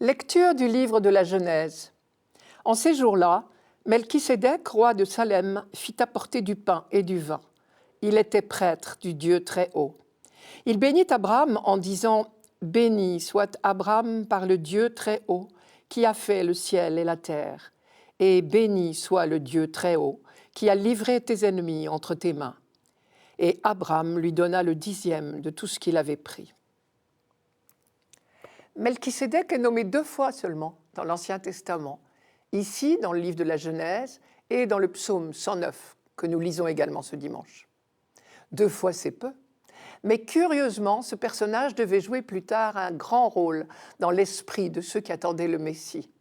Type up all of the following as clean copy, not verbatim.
Lecture du livre de la Genèse. En ces jours-là, Melchisédek, roi de Salem, fit apporter du pain et du vin. Il était prêtre du Dieu Très-Haut. Il bénit Abraham en disant « Béni soit Abraham par le Dieu Très-Haut, qui a fait le ciel et la terre. Et béni soit le Dieu Très-Haut, qui a livré tes ennemis entre tes mains. » Et Abraham lui donna le 10e de tout ce qu'il avait pris. Melchisédek est nommé 2 fois seulement dans l'Ancien Testament, ici dans le livre de la Genèse et dans le psaume 109 que nous lisons également ce dimanche. 2 fois c'est peu, mais curieusement ce personnage devait jouer plus tard un grand rôle dans l'esprit de ceux qui attendaient le Messie,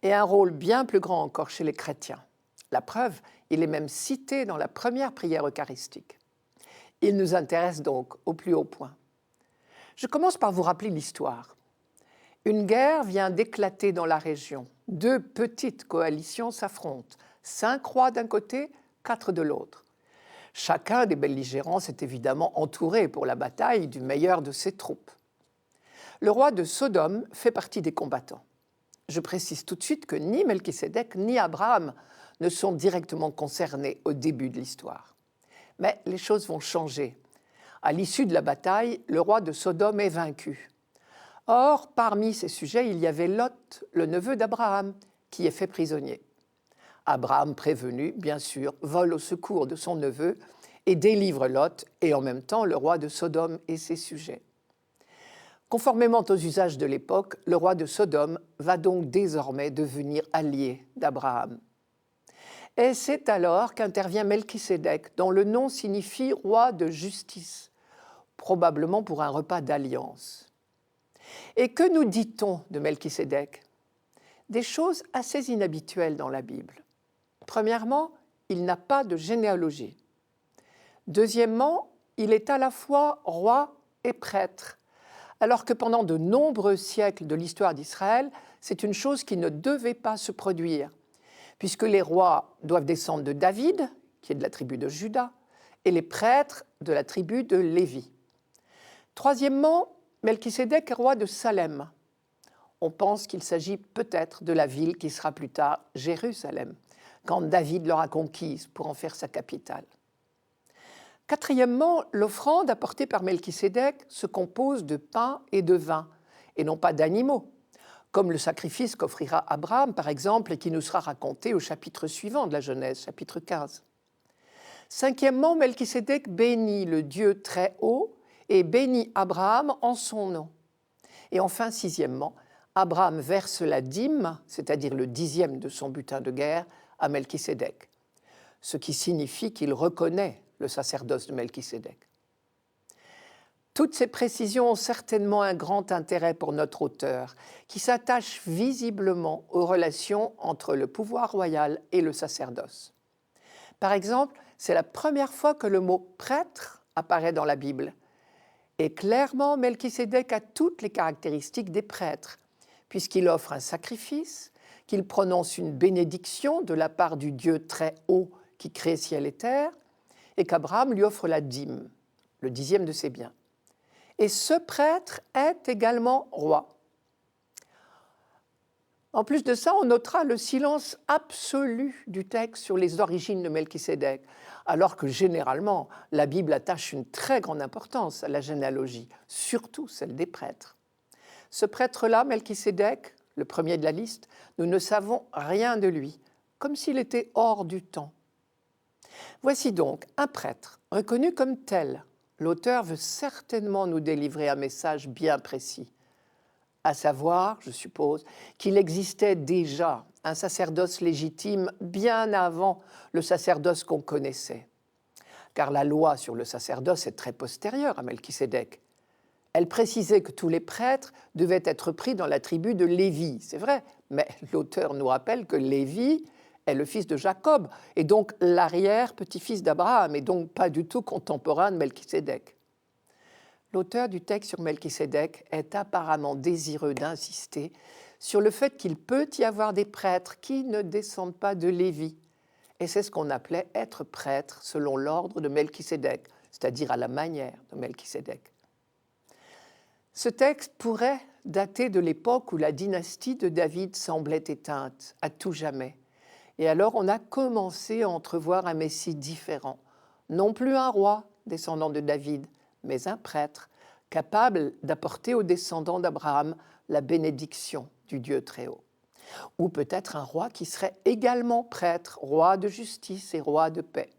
et un rôle bien plus grand encore chez les chrétiens. La preuve, il est même cité dans la première prière eucharistique. Il nous intéresse donc au plus haut point. Je commence par vous rappeler l'histoire. Une guerre vient d'éclater dans la région. 2 petites coalitions s'affrontent. 5 rois d'un côté, 4 de l'autre. Chacun des belligérants s'est évidemment entouré pour la bataille du meilleur de ses troupes. Le roi de Sodome fait partie des combattants. Je précise tout de suite que ni Melchisédek ni Abraham ne sont directement concernés au début de l'histoire. Mais les choses vont changer. À l'issue de la bataille, le roi de Sodome est vaincu. Or, parmi ses sujets, il y avait Lot, le neveu d'Abraham, qui est fait prisonnier. Abraham, prévenu, bien sûr, vole au secours de son neveu et délivre Lot et en même temps le roi de Sodome et ses sujets. Conformément aux usages de l'époque, le roi de Sodome va donc désormais devenir allié d'Abraham. Et c'est alors qu'intervient Melchisédek, dont le nom signifie « roi de justice », probablement pour un repas d'alliance. Et que nous dit-on de Melchisédek ? Des choses assez inhabituelles dans la Bible. Premièrement, il n'a pas de généalogie. Deuxièmement, il est à la fois roi et prêtre, alors que pendant de nombreux siècles de l'histoire d'Israël, c'est une chose qui ne devait pas se produire, puisque les rois doivent descendre de David, qui est de la tribu de Juda, et les prêtres de la tribu de Lévi. Troisièmement, Melchisédek est roi de Salem. On pense qu'il s'agit peut-être de la ville qui sera plus tard Jérusalem, quand David l'aura conquise pour en faire sa capitale. Quatrièmement, l'offrande apportée par Melchisédek se compose de pain et de vin, et non pas d'animaux, comme le sacrifice qu'offrira Abraham, par exemple, et qui nous sera raconté au chapitre suivant de la Genèse, chapitre 15. Cinquièmement, Melchisédek bénit le Dieu Très-Haut et bénit Abraham en son nom. Et enfin, sixièmement, Abraham verse la dîme, c'est-à-dire le 10e de son butin de guerre, à Melchisédek, ce qui signifie qu'il reconnaît le sacerdoce de Melchisédek. Toutes ces précisions ont certainement un grand intérêt pour notre auteur, qui s'attache visiblement aux relations entre le pouvoir royal et le sacerdoce. Par exemple, c'est la première fois que le mot « prêtre » apparaît dans la Bible. Et clairement, Melchisédek a toutes les caractéristiques des prêtres, puisqu'il offre un sacrifice, qu'il prononce une bénédiction de la part du Dieu Très-Haut qui crée ciel et terre, et qu'Abraham lui offre la dîme, le 10e de ses biens. Et ce prêtre est également roi. En plus de ça, on notera le silence absolu du texte sur les origines de Melchisédek, alors que généralement, la Bible attache une très grande importance à la généalogie, surtout celle des prêtres. Ce prêtre-là, Melchisédek, le premier de la liste, nous ne savons rien de lui, comme s'il était hors du temps. Voici donc un prêtre reconnu comme tel. L'auteur veut certainement nous délivrer un message bien précis, à savoir, je suppose, qu'il existait déjà un sacerdoce légitime bien avant le sacerdoce qu'on connaissait. Car la loi sur le sacerdoce est très postérieure à Melchisédek. Elle précisait que tous les prêtres devaient être pris dans la tribu de Lévi, c'est vrai, mais l'auteur nous rappelle que Lévi est le fils de Jacob, et donc l'arrière-petit-fils d'Abraham, et donc pas du tout contemporain de Melchisédek. L'auteur du texte sur Melchisédek est apparemment désireux d'insister sur le fait qu'il peut y avoir des prêtres qui ne descendent pas de Lévi, et c'est ce qu'on appelait être prêtre selon l'ordre de Melchisédek, c'est-à-dire à la manière de Melchisédek. Ce texte pourrait dater de l'époque où la dynastie de David semblait éteinte à tout jamais. Et alors on a commencé à entrevoir un Messie différent, non plus un roi descendant de David, mais un prêtre capable d'apporter aux descendants d'Abraham la bénédiction du Dieu Très-Haut. Ou peut-être un roi qui serait également prêtre, roi de justice et roi de paix.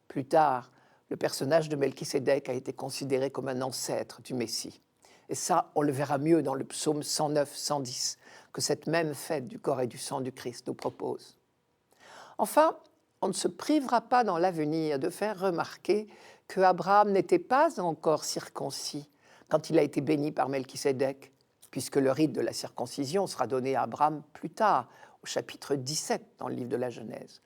Plus tard, le personnage de Melchisédek a été considéré comme un ancêtre du Messie. Et ça, on le verra mieux dans le psaume 109-110, que cette même fête du corps et du sang du Christ nous propose. Enfin, on ne se privera pas dans l'avenir de faire remarquer que Abraham n'était pas encore circoncis quand il a été béni par Melchisédek, puisque le rite de la circoncision sera donné à Abraham plus tard, au chapitre 17 dans le livre de la Genèse.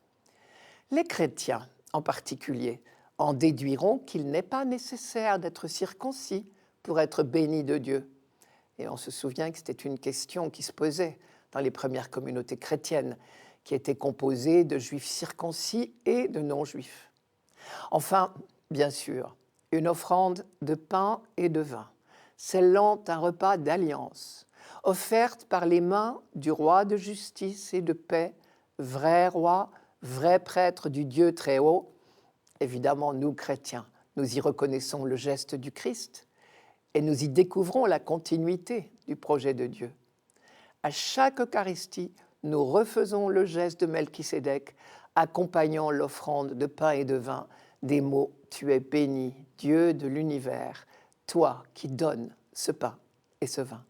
Les chrétiens, en particulier, en déduiront qu'il n'est pas nécessaire d'être circoncis pour être béni de Dieu. Et on se souvient que c'était une question qui se posait dans les premières communautés chrétiennes, qui étaient composées de juifs circoncis et de non-juifs. Enfin, bien sûr, une offrande de pain et de vin, scellant un repas d'alliance, offerte par les mains du roi de justice et de paix, vrai roi, vrai prêtre du Dieu Très-Haut. Évidemment, nous, chrétiens, nous y reconnaissons le geste du Christ et nous y découvrons la continuité du projet de Dieu. À chaque Eucharistie, nous refaisons le geste de Melchisédek, accompagnant l'offrande de pain et de vin des mots « Tu es béni, Dieu de l'univers, toi qui donnes ce pain et ce vin ».